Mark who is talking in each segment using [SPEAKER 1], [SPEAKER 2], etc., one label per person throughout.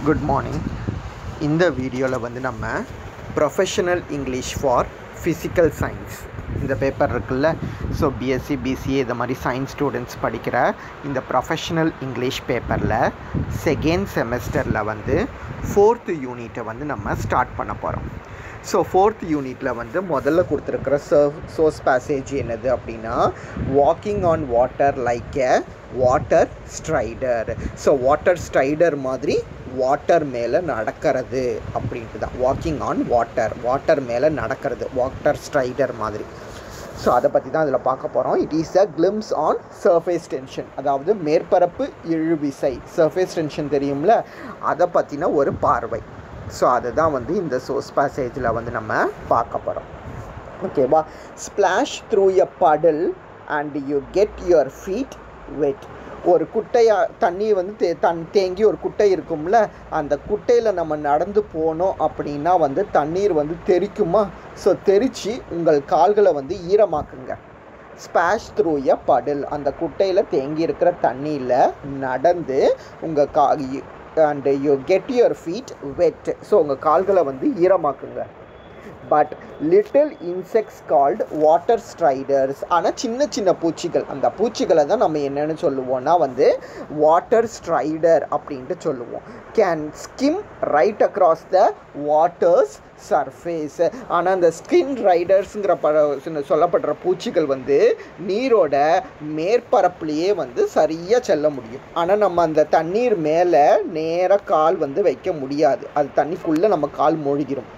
[SPEAKER 1] Good morning. இந்த வீடியோவில் வந்து நம்ம professional English for physical science இந்த பேப்பர் இருக்குல்ல, ஸோ பிஎஸ்சி பிசிஏ இது மாதிரி சயின்ஸ் ஸ்டூடெண்ட்ஸ் படிக்கிற இந்த ப்ரொஃபஷனல் இங்கிலீஷ் பேப்பரில் செகண்ட் செமஸ்டரில் வந்து 4th யூனிட்டை வந்து நம்ம ஸ்டார்ட் பண்ண போகிறோம். ஸோ 4th யூனிட்டில் வந்து முதல்ல கொடுத்துருக்கிற சோர்ஸ் பேசேஜ் என்னது அப்படின்னா, walking on water like a water strider. So water strider மாதிரி வாட்டர் மேலே நடக்கிறது அப்படின்ட்டு தான் வாக்கிங் ஆன் வாட்டர் மேலே நடக்கிறது, வாட்டர் ஸ்ட்ரைடர் மாதிரி. ஸோ அதை பற்றி தான் இதில் பார்க்க போகிறோம். It is a glimpse on surface tension, அதாவது மேற்பரப்பு இழுவிசை. சர்ஃபேஸ் டென்ஷன் தெரியும்ல, அதை பற்றின ஒரு பார்வை. ஸோ அதுதான் வந்து இந்த சோர்ஸ் பேசேஜில் வந்து நம்ம பார்க்க போகிறோம். ஓகேவா? Splash through a puddle and you get your feet wet. ஒரு குட்டையாக தண்ணி வந்து தேங்கி ஒரு குட்டை இருக்கும்ல, அந்த குட்டையில் நம்ம நடந்து போனோம் அப்படின்னா வந்து தண்ணீர் வந்து தெறிக்குமா? ஸோ தெறிச்சு உங்கள் கால்களை வந்து ஈரமாக்குங்க. ஸ்பாஷ் த்ரூ எ படல், அந்த குட்டையில் தேங்கி இருக்கிற தண்ணியில் நடந்து உங்கள் and you get your feet wet. So உங்கள் கால்களை வந்து ஈரமாக்குங்க. But little insects called water striders. ஆனால் சின்ன சின்ன பூச்சிகள், அந்த பூச்சிகளை தான் நம்ம என்னென்னு சொல்லுவோம்னா வந்து வாட்டர் ஸ்ட்ரைடர் அப்படின்ட்டு சொல்லுவோம். Can skim right across the water's surface. ஆனால் அந்த ஸ்கின் ரைடர்ஸுங்கிற சொல்லப்படுற பூச்சிகள் வந்து நீரோட மேற்பரப்புலேயே வந்து சரியாக செல்ல முடியும். ஆனால் நம்ம அந்த தண்ணீர் மேலே நேராக கால் வந்து வைக்க முடியாது, அது தண்ணிக்குள்ளே நம்ம கால் மூழ்கிடும்.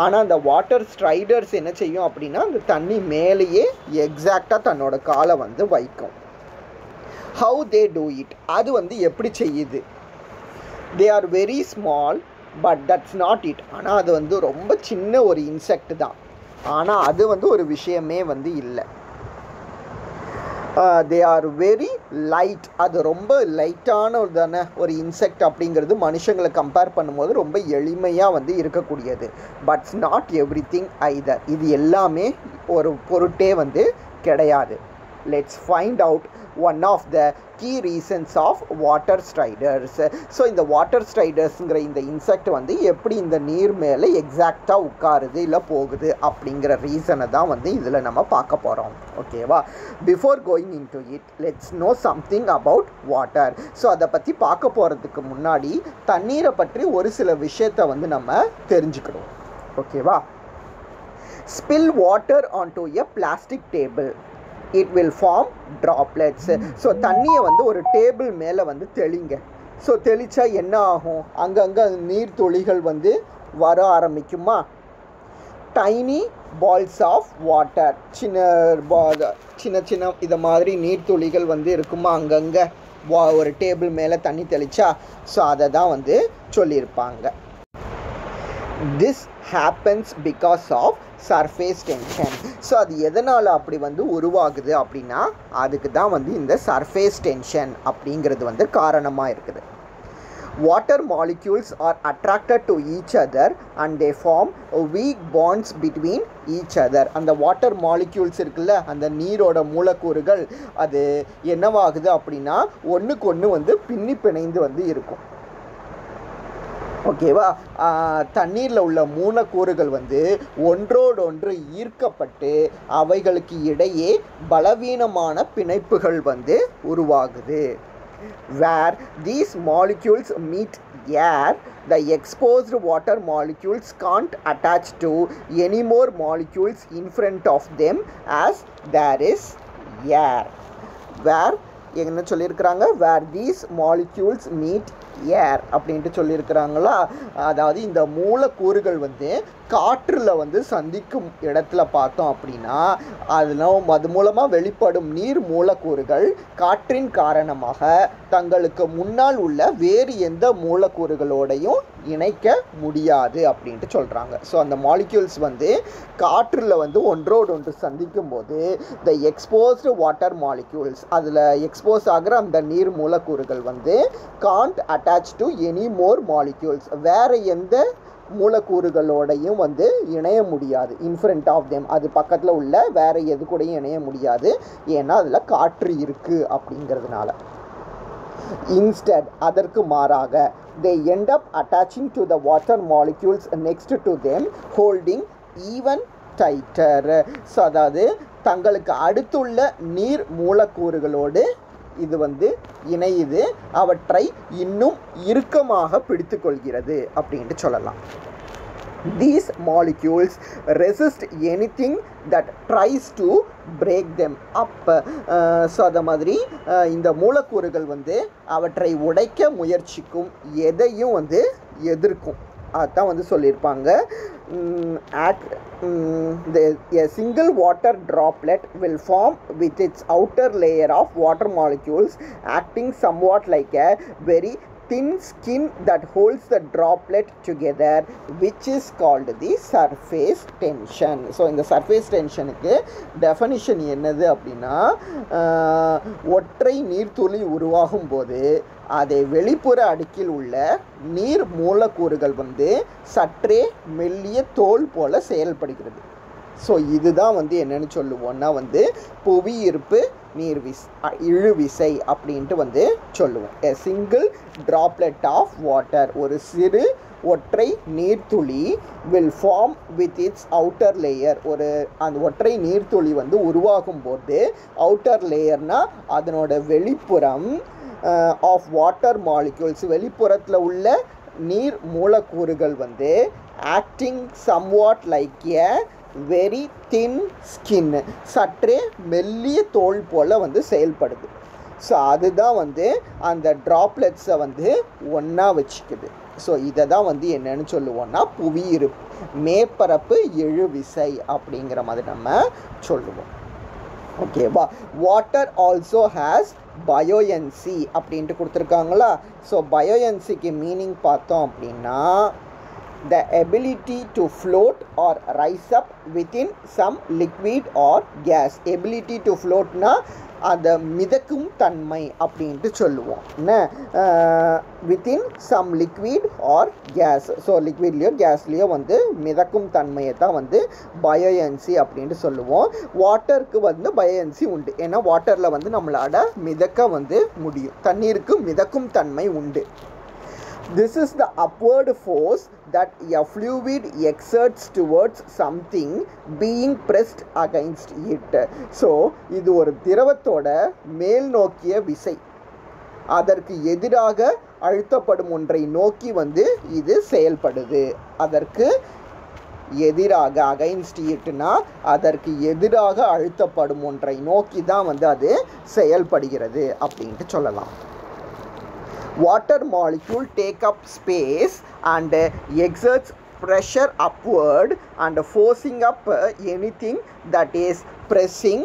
[SPEAKER 1] ஆனால் அந்த வாட்டர் ஸ்ட்ரைடர்ஸ் என்ன செய்யும் அப்படின்னா, அந்த தண்ணி மேலேயே எக்ஸாக்டாக தன்னோட காலை வந்து வைக்கும். ஹவு தே டூ இட், அது வந்து எப்படி செய்யுது? They are very small but that's not it. ஆனால் அது வந்து ரொம்ப சின்ன ஒரு இன்செக்ட் தான், ஆனால் அது வந்து ஒரு விஷயமே வந்து இல்லை. தே ஆர் வெரி லைட், அது ரொம்ப லைட்டான ஒரு தானே ஒரு இன்செக்ட் அப்படிங்கிறது மனுஷங்களை கம்பேர் பண்ணும்போது ரொம்ப எளிமையாக வந்து இருக்கக்கூடியது. But's not every thing either, இது எல்லாமே ஒரு பொருட்டே வந்து கிடையாது. Let's find out one of the key reasons of water striders. So இந்த வாட்டர் ஸ்ட்ரைடர்ஸுங்கிற இந்த இன்செக்ட் வந்து எப்படி இந்த நீர் மேலே எக்ஸாக்டாக உட்காருது இல்லை போகுது அப்படிங்கிற ரீசனை தான் வந்து இதில் நம்ம பார்க்க போகிறோம். ஓகேவா? Before going in to it let's know something about water. So அதை பற்றி பார்க்க போகிறதுக்கு முன்னாடி தண்ணீரை பற்றி ஒரு சில விஷயத்தை வந்து நம்ம தெரிஞ்சுக்கணும். ஓகேவா? Spill water and a plastic table, it will form droplets. So தண்ணியை வந்து ஒரு டேபிள் மேலே வந்து தெளிங்க. ஸோ தெளித்தா என்ன ஆகும்? அங்கங்கே நீர் துளிகள் வந்து வர ஆரம்பிக்குமா? டைனி பால்ஸ் ஆஃப் வாட்டர், சின்ன சின்ன இதை மாதிரி நீர்த்துளிகள் வந்து இருக்குமா அங்கங்கே ஒரு டேபிள் மேலே தண்ணி தெளித்தா? ஸோ அதை தான் வந்து சொல்லியிருப்பாங்க. This happens because of surface tension. So அது எதனால் அப்படி வந்து உருவாகுது அப்படின்னா, அதுக்கு தான் வந்து இந்த சர்ஃபேஸ் டென்ஷன் அப்படிங்கிறது வந்து காரணமாக இருக்குது. Water molecules are attracted to each other and they form weak bonds between each other. அந்த வாட்டர் மாலிக்யூல்ஸ் இருக்குல்ல, அந்த நீரோட மூலக்கூறுகள், அது என்னவாகுது அப்படின்னா ஒன்றுக்கு ஒன்று வந்து பின்னி பிணைந்து வந்து இருக்கும். ஓகேவா? தண்ணீரில் உள்ள மூலக்கூறுகள் வந்து ஒன்றோடொன்று ஈர்க்கப்பட்டு அவைகளுக்கு இடையே பலவீனமான பிணைப்புகள் வந்து உருவாகுது. Where these molecules meet air, the exposed water molecules can't attach to any more molecules in front of them as there is air. Where என்ன சொல்லியிருக்கிறாங்க? Where these molecules meet ஏர் அப்படின்ட்டு சொல்லியிருக்கிறாங்களா? அதாவது இந்த மூலக்கூறுகள் வந்து காற்றில் வந்து சந்திக்கும் இடத்துல பார்த்தோம் அப்படின்னா அது மூலமாக வெளிப்படும் நீர் மூலக்கூறுகள் காற்றின் காரணமாக தங்களுக்கு முன்னால் உள்ள வேறு எந்த மூலக்கூறுகளோடையும் இணைக்க முடியாது அப்படின்ட்டு சொல்கிறாங்க. ஸோ அந்த மாலிக்யூல்ஸ் வந்து காற்றில் வந்து ஒன்றோடொன்று சந்திக்கும் போது த எக்ஸ்போஸ்டு வாட்டர் மாலிக்யூல்ஸ், அதில் எக்ஸ்போஸ் ஆகிற அந்த நீர் மூலக்கூறுகள் வந்து can't attach to any more molecules, வேறு எந்த மூலக்கூறுகளோடையும் வந்து இணைய முடியாது. இன்ஃப்ரண்ட் ஆஃப் தெம், அது பக்கத்தில் உள்ள வேறு எது கூடயும் இணைய முடியாது. ஏன்னா அதில் காற்று இருக்குது அப்படிங்கிறதுனால. Instead, அதற்கு மாறாக they end up attaching to the water molecules next to them, holding even tighter. So அதாவது தங்களுக்கு அடுத்துள்ள நீர் மூலக்கூறுகளோடு இது வந்து இணையுது, அவற்றை இன்னும் இறுக்கமாக பிடித்து கொள்கிறது அப்படின்ட்டு சொல்லலாம். These molecules resist anything that tries to break them up. So அந்த மாதிரி இந்த மூலக்கூறுகள் வந்து அவற்றை உடைக்க முயற்சிக்கும் எதையும் வந்து எதிர்க்கும். அதுதான் வந்து சொல்லியிருப்பாங்க. A single water droplet will form with its outer layer of water molecules acting somewhat like a very thin skin that holds the droplet together, which is called the surface tension. So இந்த surface tensionக்கு definition என்னது அப்படின்னா, ஒற்றை நீர்த்துளி உருவாகும் போது அதை வெளிப்புற அடுக்கில் உள்ள நீர் மூலக்கூறுகள் வந்து சற்றே மெல்லிய தோல் போல செயல்படுகிறது. ஸோ இதுதான் வந்து என்னென்னு சொல்லுவோம்னா வந்து புவியீர்ப்பு இழுவிசை அப்படின்ட்டு வந்து சொல்லுவோம். A single droplet of water, ஒரு சிறு ஒற்றை நீர்த்துளி will form with its outer layer, ஒரு அந்த ஒற்றை நீர்த்துளி வந்து உருவாகும் போது outer layerனா அதனோட வெளிப்புறம் of water molecules, வெளிப்புறத்தில் உள்ள நீர் மூலக்கூறுகள் வந்து acting somewhat like a very thin skin, சற்றே மெல்லிய தோல் போல் வந்து செயல்படுது. ஸோ அதுதான் வந்து அந்த ட்ராப்லெட்ஸை வந்து ஒன்றா வச்சுக்குது. ஸோ இதை தான் வந்து என்னென்னு சொல்லுவோம்னா புவியீர்ப்பு மேற்பரப்பு இழுவிசை அப்படிங்கிற மாதிரி நம்ம சொல்லுவோம். ஓகேவா? வாட்டர் ஆல்சோ ஹேஸ் பயோயன்சி அப்படின்ட்டு கொடுத்துருக்காங்களா. ஸோ பயோயன்சிக்கு மீனிங் பார்த்தோம் அப்படின்னா the ability to float or rise up within some liquid or gas. ability to float na அந்த மிதக்கும் தன்மை அப்படின்ட்டு சொல்லுவோம். என்ன within some liquid or gas. So லிக்விட்லேயோ கேஸ்லேயோ வந்து மிதக்கும் தன்மையை தான் வந்து பயோயன்சி அப்படின்ட்டு சொல்லுவோம். வாட்டருக்கு வந்து பயோயன்சி உண்டு, ஏன்னா வாட்டரில் வந்து நம்மளால மிதக்க வந்து முடியும், தண்ணீருக்கு மிதக்கும் தன்மை உண்டு. This is the upward force that a fluid exerts towards something being pressed against it. So இது ஒரு திரவத்தோட மேல் நோக்கிய விசை, அதற்கு எதிராக அழுத்தப்படும் ஒன்றை நோக்கி வந்து இது செயல்படுது. அதற்கு எதிராக அகைன்ஸ்ட் இட்னா அதற்கு எதிராக அழுத்தப்படும் ஒன்றை நோக்கி தான் வந்து அது செயல்படுகிறது அப்படின்ட்டு சொல்லலாம். Water molecule take up space and exerts pressure upward and forcing up anything that is pressing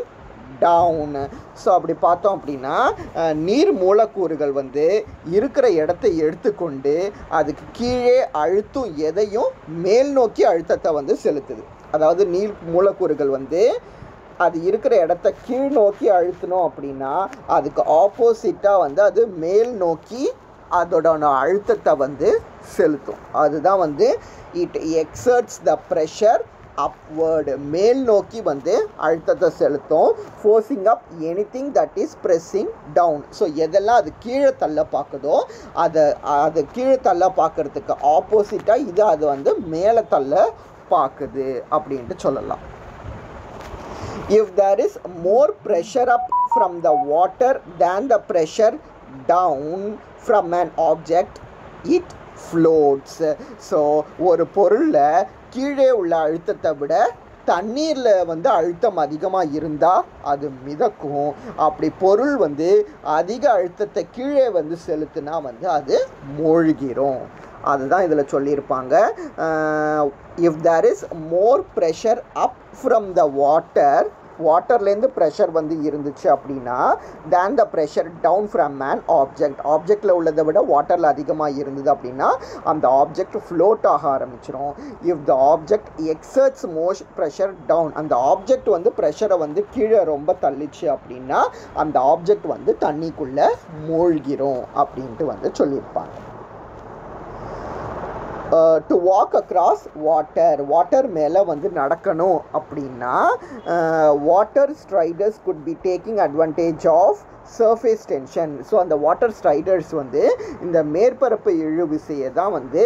[SPEAKER 1] down. So அப்படி பார்த்தோம் அப்படின்னா நீர் மூலக்கூறுகள் வந்து இருக்கிற இடத்தை எடுத்துக்கொண்டு அதுக்கு கீழே அழுத்தும் எதையும் மேல் நோக்கி அழுத்தத்தை வந்து செலுத்துது. அதாவது நீர் மூலக்கூறுகள் வந்து அது இருக்கிற இடத்த கீழ் நோக்கி அழுத்தணும் அப்படின்னா அதுக்கு ஆப்போசிட்டாக வந்து அது மேல் நோக்கி அதோட அழுத்தத்தை வந்து செலுத்தும். அதுதான் வந்து it exerts the pressure upward, மேல் நோக்கி வந்து அழுத்தத்தை செலுத்தும். Forcing up anything that is pressing down. So எதெல்லாம் அது கீழே தள்ள பார்க்குதோ அதை கீழே தள்ள பார்க்குறதுக்கு ஆப்போசிட்டாக இது அது வந்து மேலே தள்ள பார்க்குது அப்படின்ட்டு சொல்லலாம். If there is more pressure up from the water than the pressure down from an object, it floats. So ஒரு பொருளில் கீழே உள்ள அழுத்தத்தை விட தண்ணீரில் வந்து அழுத்தம் அதிகமாக இருந்தால் அது மிதக்கும். அப்படி பொருள் வந்து அதிக அழுத்தத்தை கீழே வந்து செலுத்தினா வந்து அது மூழ்கிரும். அதுதான் இதில் சொல்லியிருப்பாங்க. If there is more pressure up from the water, வாட்டர்லேருந்து ப்ரெஷர் வந்து இருந்துச்சு அப்படின்னா then the pressure down from man ஆப்ஜெக்டில் உள்ளதை விட வாட்டரில் அதிகமாக இருந்தது அப்படின்னா அந்த ஆப்ஜெக்ட் ஃப்ளோட் ஆக ஆரம்பிச்சிடும். If the object exerts more pressure down, அந்த ஆப்ஜெக்ட் வந்து ப்ரெஷரை வந்து கீழே ரொம்ப தள்ளிச்சு அப்படின்னா அந்த ஆப்ஜெக்ட் வந்து தண்ணிக்குள்ளே மூழ்கிரும் அப்படின்ட்டு வந்து சொல்லியிருப்பாங்க. டு வாக் அக்ராஸ் வாட்டர் மேலே வந்து நடக்கணும் அப்படின்னா water striders could be taking advantage of surface tension. So அந்த வாட்டர் ஸ்ட்ரைடர்ஸ் வந்து இந்த மேற்பரப்பு இழுவிசையை தான் வந்து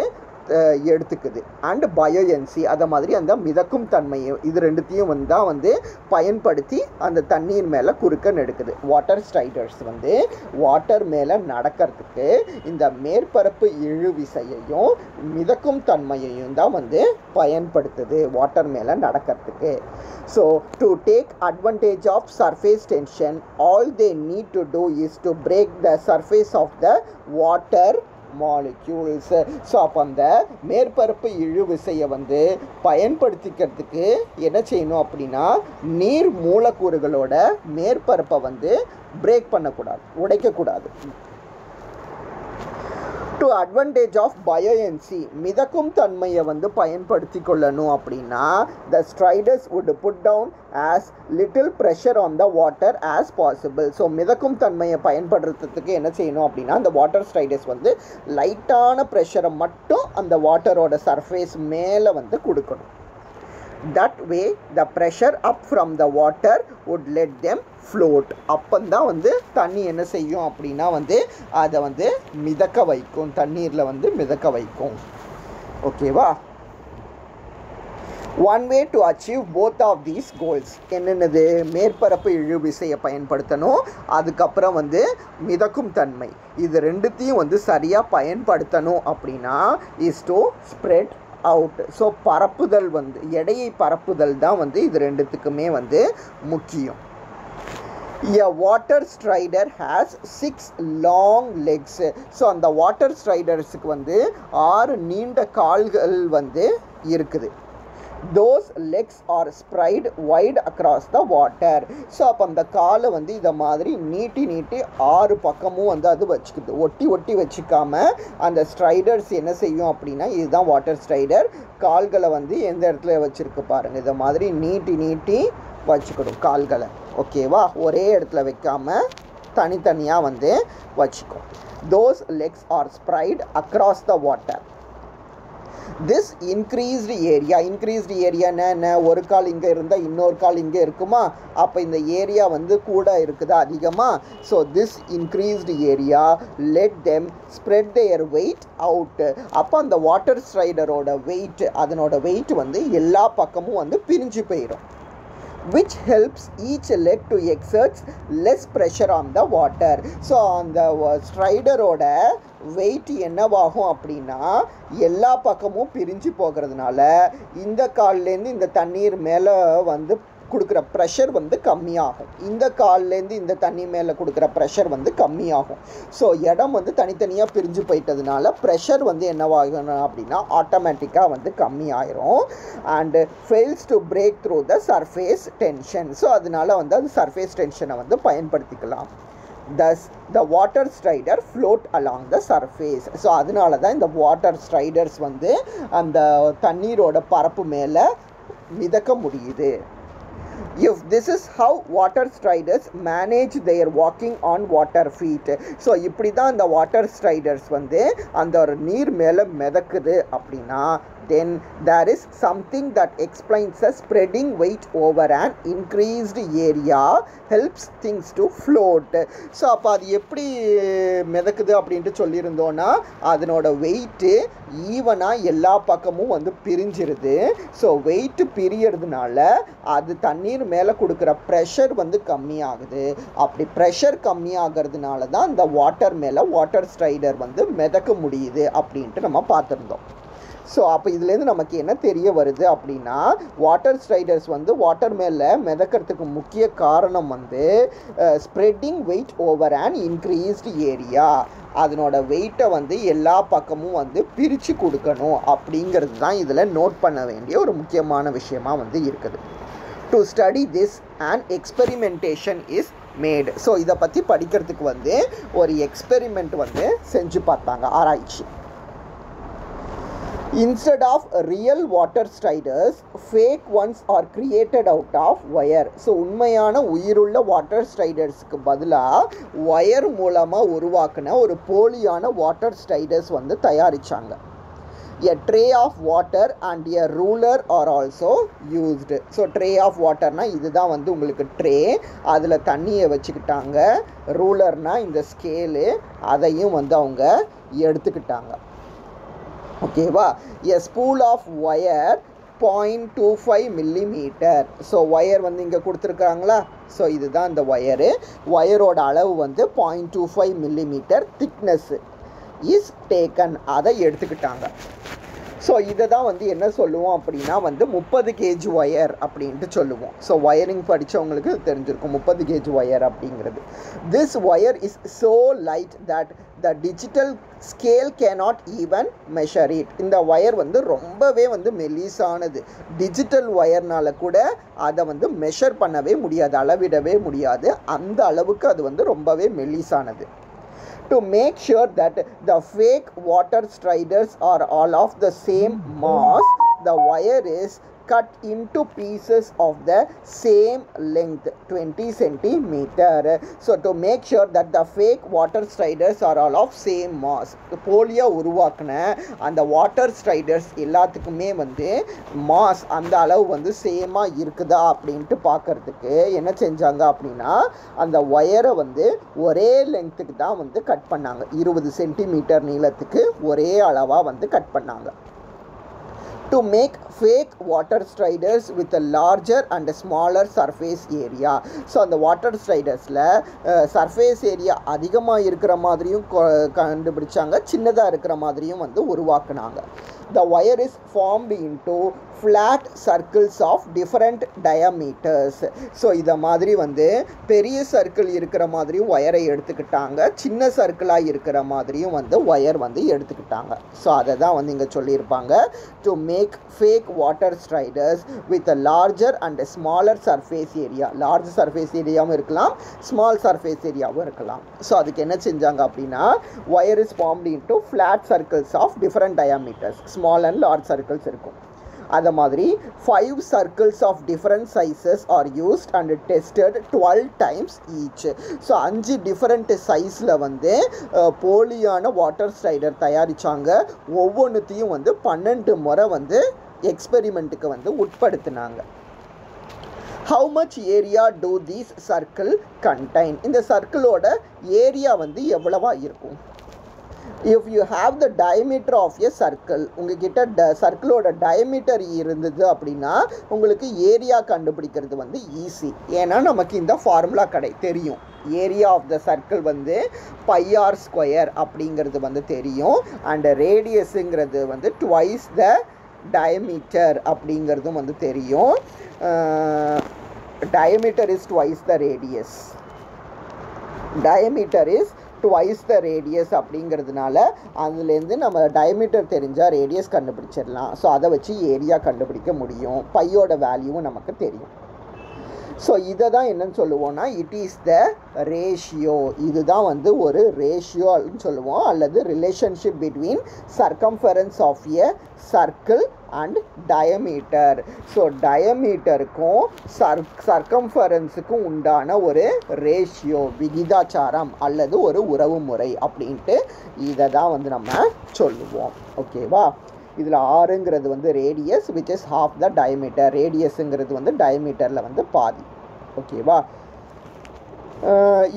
[SPEAKER 1] எடுத்துக்குது. அண்ட் பயோயன்சி அதை மாதிரி அந்த மிதக்கும் தன்மையை இது ரெண்டுத்தையும் வந்து தான் வந்து பயன்படுத்தி அந்த தண்ணீர் மேலே குறுக்க நெடுக்குது. வாட்டர் ஸ்ட்ரைடர்ஸ் வந்து வாட்டர் மேலே நடக்கிறதுக்கு இந்த மேற்பரப்பு இழுவிசையையும் மிதக்கும் தன்மையையும் தான் வந்து பயன்படுத்துது வாட்டர் மேலே நடக்கிறதுக்கு. So to take advantage of surface tension all they need to do is to break the surface of the water molecules. So அப்போ அந்த மேற்பரப்பு இழுவிசையை வந்து பயன்படுத்திக்கிறதுக்கு என்ன செய்யணும் அப்படின்னா நீர் மூலக்கூறுகளோட மேற்பரப்பை வந்து பிரேக் பண்ணக்கூடாது, உடைக்கக்கூடாது. டு அட்வான்டேஜ் ஆஃப் பயோயன்சி மிதக்கும் தன்மையை வந்து பயன்படுத்தி கொள்ளணும் அப்படின்னா the striders would put down as little pressure on the water as possible. So மிதக்கும் தன்மையை பயன்படுத்துறதுக்கு என்ன செய்யணும் அப்படின்னா அந்த வாட்டர் ஸ்ட்ரைடர்ஸ் வந்து லைட்டான ப்ரெஷரை மட்டும் அந்த வாட்டரோட சர்ஃபேஸ் மேலே வந்து கொடுக்கணும். That way the pressure up from the water would let them float. அப்பந்தான் வந்து தண்ணி என்ன செய்யும் அப்படின்னா வந்து அதை வந்து மிதக்க வைக்கும், தண்ணீரில் வந்து மிதக்க வைக்கும். ஓகேவா? One way to achieve both of these goals என்னென்னது? மேற்பரப்பு இழுவிசையை பயன்படுத்தணும், அதுக்கப்புறம் வந்து மிதக்கும் தன்மை. இது ரெண்டுத்தையும் வந்து சரியாக பயன்படுத்தணும் அப்படின்னா is to spread out. So பரப்புதல் வந்து எடையை பரப்புதல் தான் வந்து இது ரெண்டுத்துக்குமே வந்து முக்கியம். A water strider has 6 long legs. So அந்த வாட்டர் ஸ்ட்ரைடர்ஸுக்கு வந்து 6 நீண்ட கால்கள் வந்து இருக்குது. Those legs are spread wide across the water. So அப்போ அந்த காலை வந்து இதை மாதிரி நீட்டி 6 பக்கமும் வந்து அது வச்சுக்குது. ஒட்டி வச்சுக்காம அந்த ஸ்ட்ரைடர்ஸ் என்ன செய்யும் அப்படின்னா இதுதான் வாட்டர் ஸ்ட்ரைடர். கால்களை வந்து எந்த இடத்துல வச்சுருக்கு பாருங்கள், இதை மாதிரி நீட்டி வச்சுக்கணும் கால்களை. ஓகேவா? ஒரே இடத்துல வைக்காமல் தனித்தனியாக வந்து வச்சுக்கும். Those legs are spread across the water. This increased area என்ன? ஒரு கால் இங்கே இருந்தால் இன்னொரு கால் இங்கே இருக்குமா? அப்போ இந்த ஏரியா வந்து கூட இருக்குதா அதிகமாக? So this increased area let them spread their weight out. அப்போ அந்த வாட்டர் ஸ்ட்ரைடரோட வெயிட், அதனோட வெயிட் வந்து எல்லா பக்கமும் வந்து பிரிஞ்சு போயிடும். which helps each leg to exert less pressure on the water. So அந்த ஸ்ட்ரைடரோட வெயிட் என்னவாகும் அப்படின்னா எல்லா பக்கமும் பிரிஞ்சு போகிறதுனால இந்த கால்லேருந்து இந்த தண்ணீர் மேலே வந்து கொடுக்குற ப்ரெஷர் வந்து கம்மியாகும். இந்த கால்லேருந்து இந்த தண்ணி மேலே கொடுக்குற ப்ரெஷர் வந்து கம்மியாகும். ஸோ இடம் வந்து தனித்தனியாக பிரிஞ்சு போயிட்டதுனால ப்ரெஷர் வந்து என்னவாகும் அப்படின்னா ஆட்டோமேட்டிக்காக வந்து கம்மியாயிரும். And fails to break through the surface tension. So அதனால வந்து அது சர்ஃபேஸ் டென்ஷனை வந்து பயன்படுத்திக்கலாம். Thus the water strider float along the surface. So அதனால தான் இந்த வாட்டர் ஸ்ட்ரைடர்ஸ் வந்து அந்த தண்ணீரோட பரப்பு மேலே மிதக்க முடியுது. If this is how water striders manage their walking on water feet. So இப்படி தான் அந்த வாட்டர் ஸ்ட்ரைடர்ஸ் வந்து அந்த ஒரு நீர் மேலே மிதக்குது அப்படின்னா then there is something that explains the spreading weight over an increased area helps things to float. So அப்போ அது எப்படி மிதக்குது அப்படின்ட்டு சொல்லியிருந்தோன்னா அதனோட வெயிட்டு ஈவனாக எல்லா பக்கமும் வந்து பிரிஞ்சிருது. ஸோ வெயிட்டு பிரியறதுனால அது தண்ணீர் மேலே கொடுக்குற ப்ரெஷர் வந்து கம்மியாகுது. அப்படி ப்ரெஷர் கம்மியாகிறதுனால தான் இந்த வாட்டர் மேலே வாட்டர் ஸ்ட்ரைடர் வந்து மிதக்க முடியுது அப்படின்ட்டு நம்ம பார்த்துருந்தோம். ஸோ அப்போ இதுலேருந்து நமக்கு என்ன தெரிய வருது அப்படின்னா வாட்டர் ஸ்ட்ரைடர்ஸ் வந்து வாட்டர் மேலே மிதக்கிறதுக்கு முக்கிய காரணம் வந்து spreading wait over and increased area. அதனோட வெயிட்டை வந்து எல்லா பக்கமும் வந்து பிரித்து கொடுக்கணும் அப்படிங்கிறது தான் இதில் நோட் பண்ண வேண்டிய ஒரு முக்கியமான விஷயமாக வந்து இருக்குது. To study this and experimentation is made. So இதை பற்றி படிக்கிறதுக்கு வந்து ஒரு எக்ஸ்பெரிமெண்ட் வந்து செஞ்சு பார்த்தாங்க, ஆராய்ச்சி. Instead of real water striders, fake ones are created out of wire. So உண்மையான உயிருள்ள வாட்டர் ஸ்ட்ரைடர்ஸுக்கு பதிலாக ஒயர் மூலமாக உருவாக்கின ஒரு போலியான வாட்டர் ஸ்ட்ரைடர்ஸ் வந்து தயாரித்தாங்க. A tray of water and a ruler are also used. So tray of வாட்டர்னால் இதுதான் வந்து உங்களுக்கு ட்ரே, அதில் தண்ணியை வச்சுக்கிட்டாங்க. ரூலர்னால் இந்த ஸ்கேலு, அதையும் வந்து அவங்க எடுத்துக்கிட்டாங்க. ஓகேவா. A spool of wire 0.25 millimeter. So wire வந்து இங்கே கொடுத்துருக்காங்களா. ஸோ இதுதான் இந்த ஒயரோட அளவு வந்து 0.25 millimeter thickness is taken. அதை எடுத்துக்கிட்டாங்க. ஸோ இதை தான் வந்து என்ன சொல்லுவோம் அப்படின்னா வந்து 30 kg ஒயர் அப்படின்ட்டு சொல்லுவோம். ஸோ ஒயரிங் படித்தவங்களுக்கு தெரிஞ்சிருக்கும் 30 kg ஒயர் அப்படிங்கிறது. This wire is so light that the digital scale cannot even measure it. இந்த ஒயர் வந்து ரொம்பவே வந்து மெலிசானது. டிஜிட்டல் ஒயர்னால கூட அதை வந்து மெஷர் பண்ணவே முடியாது, அளவிடவே முடியாது. அந்த அளவுக்கு அது வந்து ரொம்பவே மெலிசானது. To make sure that the fake water striders are all of the same mass, the wire is cut into pieces of the same length 20 centimeter. So to make sure that the fake water striders are all of same mass, போலியா உருவாக்குன அந்த water ஸ்ட்ரைடர்ஸ் எல்லாத்துக்குமே வந்து mass அந்த அளவு வந்து சேமாக இருக்குதா அப்படின்ட்டு பார்க்கறதுக்கு என்ன செஞ்சாங்க அப்படின்னா அந்த ஒயரை வந்து ஒரே லெங்க்த்துக்கு தான் வந்து கட் பண்ணாங்க. 20 சென்டிமீட்டர் நீளத்துக்கு ஒரே அளவாக வந்து கட் பண்ணாங்க. To make fake water striders with a larger and a smaller surface area. So அந்த வாட்டர் ஸ்ட்ரைடர்ஸில் சர்ஃபேஸ் ஏரியா அதிகமாக இருக்கிற மாதிரியும் கண்டுபிடிச்சாங்க, சின்னதாக இருக்கிற மாதிரியும் வந்து உருவாக்குனாங்க. The wire is formed into flat circles of different diameters. So இதை மாதிரி வந்து பெரிய சர்க்கிள் இருக்கிற மாதிரியும் ஒயரை எடுத்துக்கிட்டாங்க, சின்ன சர்க்கிளாக இருக்கிற மாதிரியும் வந்து ஒயர் வந்து எடுத்துக்கிட்டாங்க. ஸோ அதை தான் வந்து இங்கே சொல்லியிருப்பாங்க. To make fake water striders with a larger and a smaller surface area. Large surface ஏரியாவும் இருக்கலாம், ஸ்மால் சர்ஃபேஸ் ஏரியாவும் இருக்கலாம். ஸோ அதுக்கு என்ன செஞ்சாங்க அப்படின்னா wire is formed into flat circles of different diameters. Small and large circles இருக்கும். அது மாதிரி 5 circles of different sizes are used and tested 12 times each. So 5 different சைஸில் வந்து போலியான வாட்டர் ஸ்ட்ரைடர் தயாரித்தாங்க. ஒவ்வொன்றுத்தையும் வந்து 12 முறை வந்து எக்ஸ்பெரிமெண்ட்டுக்கு வந்து உட்படுத்தினாங்க. How much area do these circle contain? இந்த சர்க்கிளோட ஏரியா வந்து எவ்வளவா இருக்கும்? If you have the diameter of a circle, உங்ககிட்ட சர்க்கிளோட டயமீட்டர் இருந்தது அப்படின்னா உங்களுக்கு ஏரியா கண்டுபிடிக்கிறது வந்து ஈஸி. ஏன்னா நமக்கு இந்த ஃபார்முலா தெரியும். ஏரியா ஆஃப் த சர்க்கிள் வந்து πr² அப்படிங்கிறது வந்து தெரியும். அண்ட் ரேடியஸுங்கிறது வந்து ட்வைஸ் த டயமீட்டர் அப்படிங்கிறதும் வந்து தெரியும். diameter is twice the radius. Diameter is twice the radius அப்படிங்கிறதுனால அதுலேருந்து நம்ம டயமீட்டர் தெரிஞ்சால் ரேடியஸ் கண்டுபிடிச்சிடலாம். ஸோ அதை வச்சு ஏரியா கண்டுபிடிக்க முடியும். பையோட வேல்யூவும் நமக்கு தெரியும். ஸோ இதை தான் என்னன்னு சொல்லுவோம்னா இட் இஸ் த ரேஷியோ. இதுதான் வந்து ஒரு ரேஷியோன்னு சொல்லுவோம், அல்லது relationship between circumference of a circle and diameter. So டயமீட்டருக்கும் சர்க்கம்ஃபரன்ஸுக்கும் உண்டான ஒரு ரேஷியோ, விகிதாச்சாரம் அல்லது ஒரு உறவு முறை அப்படின்ட்டு இதை தான் வந்து நம்ம சொல்லுவோம். ஓகேவா. இதில் ஆறுங்கிறது வந்து radius which is half the diameter. ரேடியஸுங்கிறது வந்து டயமீட்டரில் வந்து பாதி. ஓகேவா.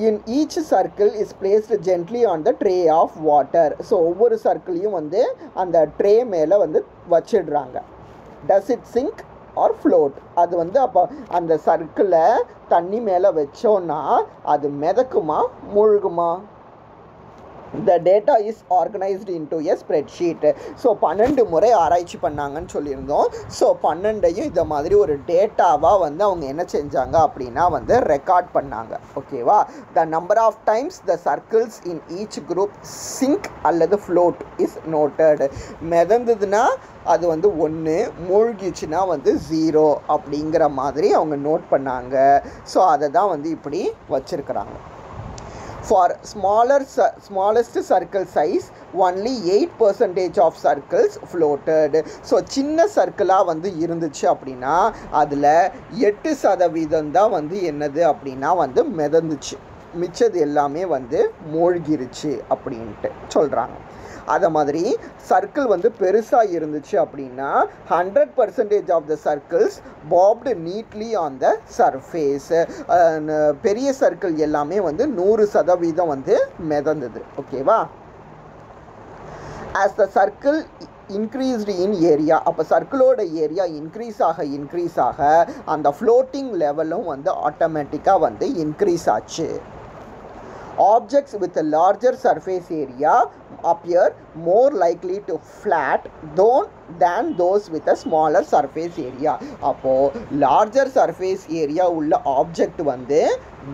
[SPEAKER 1] in each circle is placed gently on the tray of water. So ஒவ்வொரு சர்க்கிளையும் வந்து அந்த ட்ரே மேலே வந்து வச்சிடுறாங்க. does it sink or float? அது வந்து அப்போ அந்த சர்க்கிளை தண்ணி மேலே வச்சோன்னா அது மிதக்குமா மூழ்குமா? The data is organized into a spreadsheet. So 12 முறை ஆராய்ச்சி பண்ணாங்கன்னு சொல்லியிருந்தோம். ஸோ 12ஐயும் இதை மாதிரி ஒரு டேட்டாவாக வந்து அவங்க என்ன செஞ்சாங்க அப்படின்னா வந்து ரெக்கார்ட் பண்ணாங்க. ஓகேவா. The number of times the circles in each group sink அல்லது ஃப்ளோட் இஸ் நோட்டட். மிதந்ததுன்னா அது வந்து 1, மூழ்கிச்சுன்னா வந்து 0 அப்படிங்கிற மாதிரி அவங்க நோட் பண்ணாங்க. ஸோ அதை தான் வந்து இப்படி வச்சுருக்கிறாங்க. For smallest circle size, only 8% of circles floated. So சின்ன சர்க்கிளாக வந்து இருந்துச்சு அப்படின்னா அதில் 8% தான் வந்து என்னது அப்படின்னா வந்து மிதந்துச்சு, மிச்சது எல்லாமே வந்து மூழ்கிருச்சு அப்படின்ட்டு சொல்கிறாங்க. அதை மாதிரி சர்க்கிள் வந்து பெருசாக இருந்துச்சு அப்படின்னா 100% of the circles popped neatly on the surface. பெரிய சர்க்கிள் எல்லாமே வந்து 100% வந்து மிதந்தது. ஓகேவா? as the circle increased in area, அப்போ சர்க்கிளோட ஏரியா இன்க்ரீஸ் ஆக அந்த ஃப்ளோட்டிங் லெவலும் வந்து ஆட்டோமேட்டிக்காக வந்து இன்க்ரீஸ் ஆச்சு. Objects with a larger surface area appear more likely to flat than those with a smaller surface area. அப்போது லார்ஜர் சர்ஃபேஸ் ஏரியா உள்ள object வந்து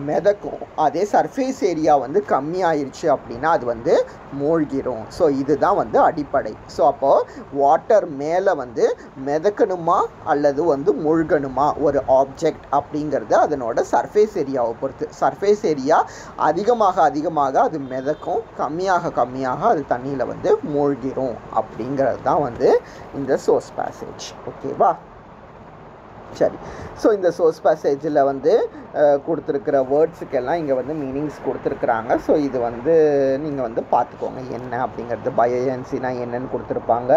[SPEAKER 1] மிதக்கும், அதே சர்ஃபேஸ் ஏரியா வந்து கம்மியாயிருச்சு அப்படின்னா அது வந்து மூழ்கிரும். ஸோ இதுதான் வந்து அடிப்படை. ஸோ அப்போது வாட்டர் மேலே வந்து மிதக்கணுமா அல்லது வந்து மூழ்கணுமா ஒரு ஆப்ஜெக்ட் அப்படிங்கிறது அதனோட சர்ஃபேஸ் ஏரியாவை பொறுத்து. சர்ஃபேஸ் ஏரியா அதிகமாக அது மிதக்கும், கம்மியாக அது தண்ணியில் வந்து மூழ்கிரும் அப்படிங்கிறது தான் வந்து இந்த சோர்ஸ் பேசேஜ். ஓகேவா? சரி, ஸோ இந்த சோர்ஸ் பேசேஜில் வந்து கொடுத்துருக்கிற வேர்ட்ஸுக்கெல்லாம் இங்கே வந்து மீனிங்ஸ் கொடுத்துருக்குறாங்க. ஸோ இது வந்து நீங்கள் வந்து பார்த்துக்கோங்க என்ன அப்படிங்கிறது. பயோஎன்சினா என்னன்னு கொடுத்துருப்பாங்க,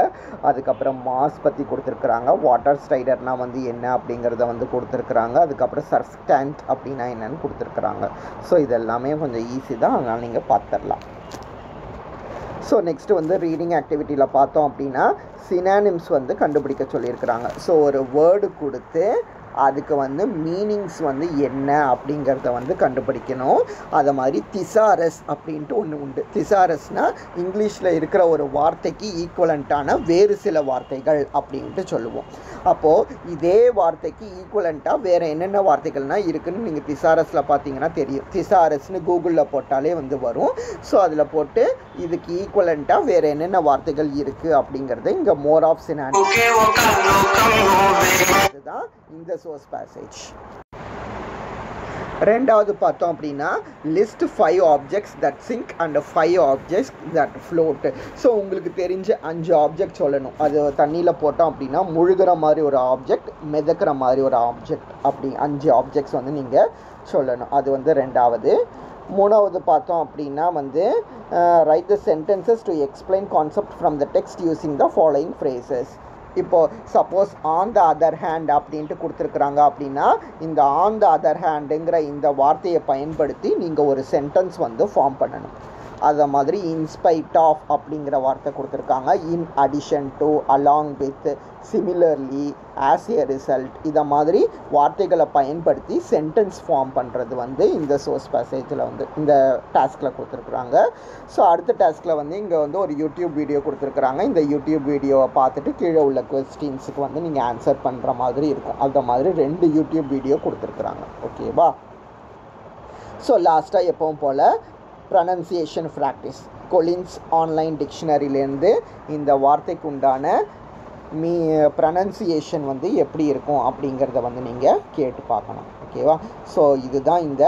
[SPEAKER 1] அதுக்கப்புறம் மாஸ் பற்றி கொடுத்துருக்குறாங்க, வாட்டர் ஸ்ட்ரைடர்னால் வந்து என்ன அப்படிங்கிறத வந்து கொடுத்துருக்குறாங்க, அதுக்கப்புறம் சர்ஃப்டாண்ட் அப்படின்னா என்னன்னு கொடுத்துருக்குறாங்க. ஸோ இது எல்லாமே கொஞ்சம் ஈஸி தான், அதனால் நீங்கள் பார்த்துடலாம். ஸோ நெக்ஸ்ட்டு வந்து ரீடிங் ஆக்டிவிட்டியில் பார்த்தோம் அப்படின்னா சினானிம்ஸ் வந்து கண்டுபிடிக்க சொல்லியிருக்கிறாங்க. ஸோ ஒரு வேர்டு கொடுத்து அதுக்கு வந்து மீனிங்ஸ் வந்து என்ன அப்படிங்கிறத வந்து கண்டுபிடிக்கணும். அதை மாதிரி திசாரஸ் அப்படின்ட்டு ஒன்று உண்டு. திசாரஸ்னால் இங்கிலீஷில் இருக்கிற ஒரு வார்த்தைக்கு ஈக்குவலண்ட்டான வேறு சில வார்த்தைகள் அப்படின்ட்டு சொல்லுவோம். அப்போது இதே வார்த்தைக்கு ஈக்குவலண்ட்டாக வேறு என்னென்ன வார்த்தைகள்னால் இருக்குதுன்னு நீங்கள் திசாரஸில் பார்த்தீங்கன்னா தெரியும். திசாரஸ்னு கூகுளில் போட்டாலே வந்து வரும். ஸோ அதில் போட்டு இதுக்கு ஈக்குவலண்ட்டாக வேறு என்னென்ன வார்த்தைகள் இருக்குது அப்படிங்கிறது இங்கே மோர் ஆஃப் சினானிம்ஸ். இதுதான் இந்த சோர்ஸ் பேசேஜ். ரெண்டாவது பார்த்தோம் அப்படின்னா list 5 objects that sink and 5 objects that float. So உங்களுக்கு தெரிஞ்ச 5 ஆப்ஜெக்ட் சொல்லணும். அது தண்ணியில் போட்டோம் அப்படின்னா முழுகிற மாதிரி ஒரு ஆப்ஜெக்ட், மிதக்கிற மாதிரி ஒரு ஆப்ஜெக்ட், அப்படி 5 ஆப்ஜெக்ட்ஸ் வந்து நீங்கள் சொல்லணும். அது வந்து ரெண்டாவது. மூணாவது பார்த்தோம் அப்படின்னா வந்து write the sentences to explain concept from the text using the following phrases. இப்போது suppose on the other hand அப்படின்ட்டு கொடுத்துருக்குறாங்க அப்படின்னா இந்த ஆன் த அதர் ஹேண்டுங்கிற இந்த வார்த்தையை பயன்படுத்தி நீங்கள் ஒரு சென்டென்ஸ் வந்து ஃபார்ம் பண்ணணும். அதை மாதிரி இன்ஸ்பைட் ஆஃப் அப்படிங்கிற வார்த்தை கொடுத்துருக்காங்க, in addition to, along with, similarly, as a result, இதை மாதிரி வார்த்தைகளை பயன்படுத்தி சென்டென்ஸ் ஃபார்ம் பண்ணுறது வந்து இந்த சோர்ஸ் பேசேஜில் வந்து இந்த டாஸ்கில் கொடுத்துருக்குறாங்க. ஸோ அடுத்த டாஸ்கில் வந்து இங்கே வந்து ஒரு யூடியூப் வீடியோ கொடுத்துருக்குறாங்க. இந்த யூடியூப் வீடியோவை பார்த்துட்டு கீழே உள்ள கொஸ்டின்ஸுக்கு வந்து நீங்கள் ஆன்சர் பண்ணுற மாதிரி இருக்கும். அந்த மாதிரி 2 யூடியூப் வீடியோ கொடுத்துருக்குறாங்க. ஓகேவா? ஸோ லாஸ்ட்டாக எப்பவும் போல் ப்ரனன்சியேஷன் ப்ராக்டிஸ். கொலின்ஸ் ஆன்லைன் டிக்ஷனரியிலேருந்து இந்த வார்த்தைக்கு உண்டான ப்ரனன்சியேஷன் வந்து எப்படி இருக்கும் அப்படிங்கிறத வந்து நீங்கள் கேட்டு பார்க்கணும். ஓகேவா? ஸோ இதுதான் இந்த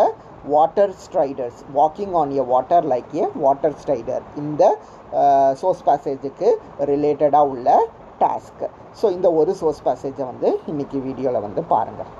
[SPEAKER 1] water striders, walking on a water like a water strider, இந்த சோர்ஸ் பேசேஜுக்கு ரிலேட்டடாக உள்ள டாஸ்க்கு. ஸோ இந்த ஒரு சோர்ஸ் பேசேஜை வந்து இன்றைக்கி வீடியோவில் வந்து பாருங்கள்.